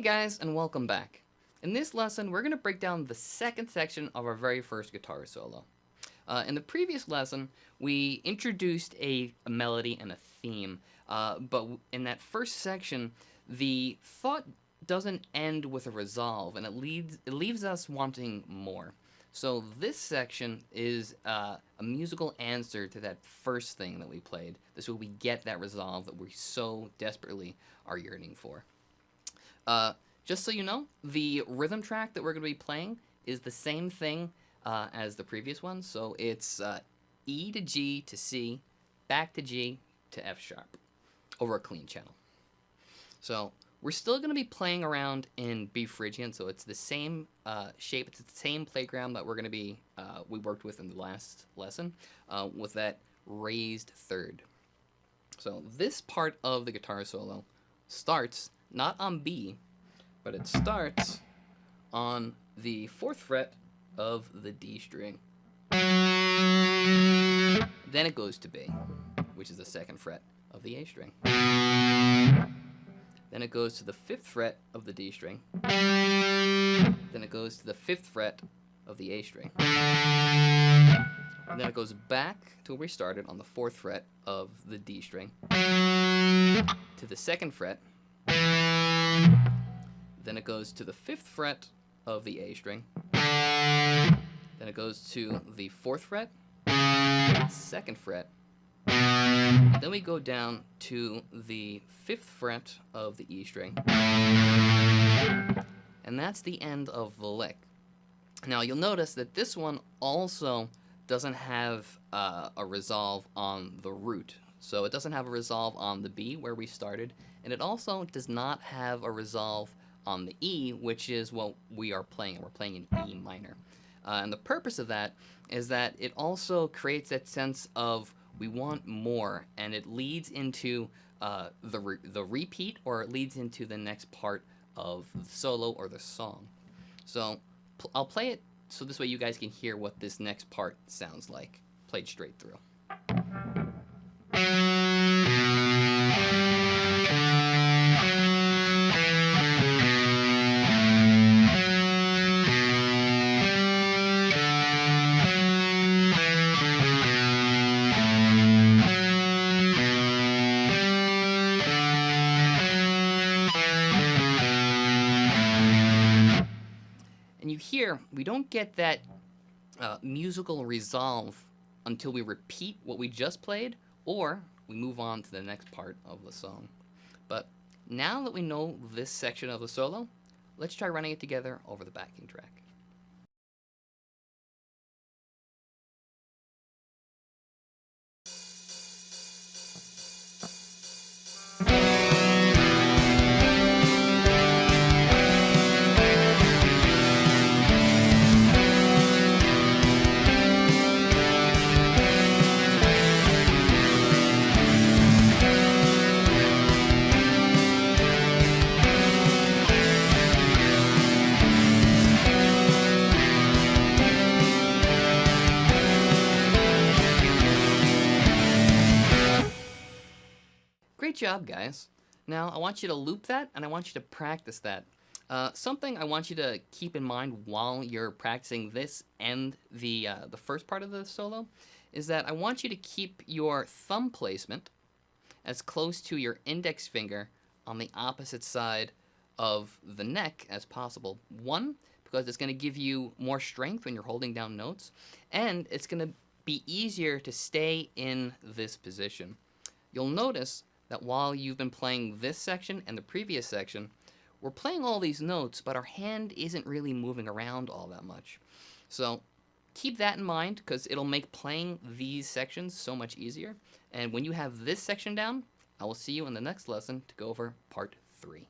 guys, and welcome back. In this lesson, we're going to break down the second section of our very first guitar solo. In the previous lesson, we introduced a melody and a theme, but in that first section, the thought doesn't end with a resolve, and it leaves us wanting more. So this section is a musical answer to that first thing that we played. This is where we get that resolve that we so desperately are yearning for. Just so you know, the rhythm track that we're going to be playing is the same thing as the previous one. So it's E to G to C, back to G to F sharp over a clean channel. So we're still going to be playing around in B Phrygian, so it's the same shape, it's the same playground that we're going to be, we worked with in the last lesson, with that raised third. So this part of the guitar solo starts not on B, but it starts on the 4th fret of the D string. Then it goes to B, which is the 2nd fret of the A string. Then it goes to the 5th fret of the D string. Then it goes to the 5th fret of the A string. And then it goes back to where we started on the 4th fret of the D string, to the 2nd fret. Then it goes to the 5th fret of the A string. Then it goes to the 4th fret, 2nd fret. And then we go down to the 5th fret of the E string. And that's the end of the lick. Now you'll notice that this one also doesn't have a resolve on the root. So it doesn't have a resolve on the B where we started, and it also does not have a resolve on the E, which is what we are playing. We're playing in E minor. And the purpose of that is that it also creates that sense of we want more, and it leads into the repeat, or it leads into the next part of the solo or the song. So I'll play it so this way you guys can hear what this next part sounds like, played straight through. And you hear, we don't get that musical resolve until we repeat what we just played, or we move on to the next part of the song. But now that we know this section of the solo, let's try running it together over the backing track. Great job, guys. Now, I want you to loop that, and I want you to practice that. Something I want you to keep in mind while you're practicing this and the first part of the solo is that I want you to keep your thumb placement as close to your index finger on the opposite side of the neck as possible. One, because it's going to give you more strength when you're holding down notes, and it's going to be easier to stay in this position. You'll notice that while you've been playing this section and the previous section, we're playing all these notes, but our hand isn't really moving around all that much. So keep that in mind, because it'll make playing these sections so much easier. And when you have this section down, I will see you in the next lesson to go over part 3.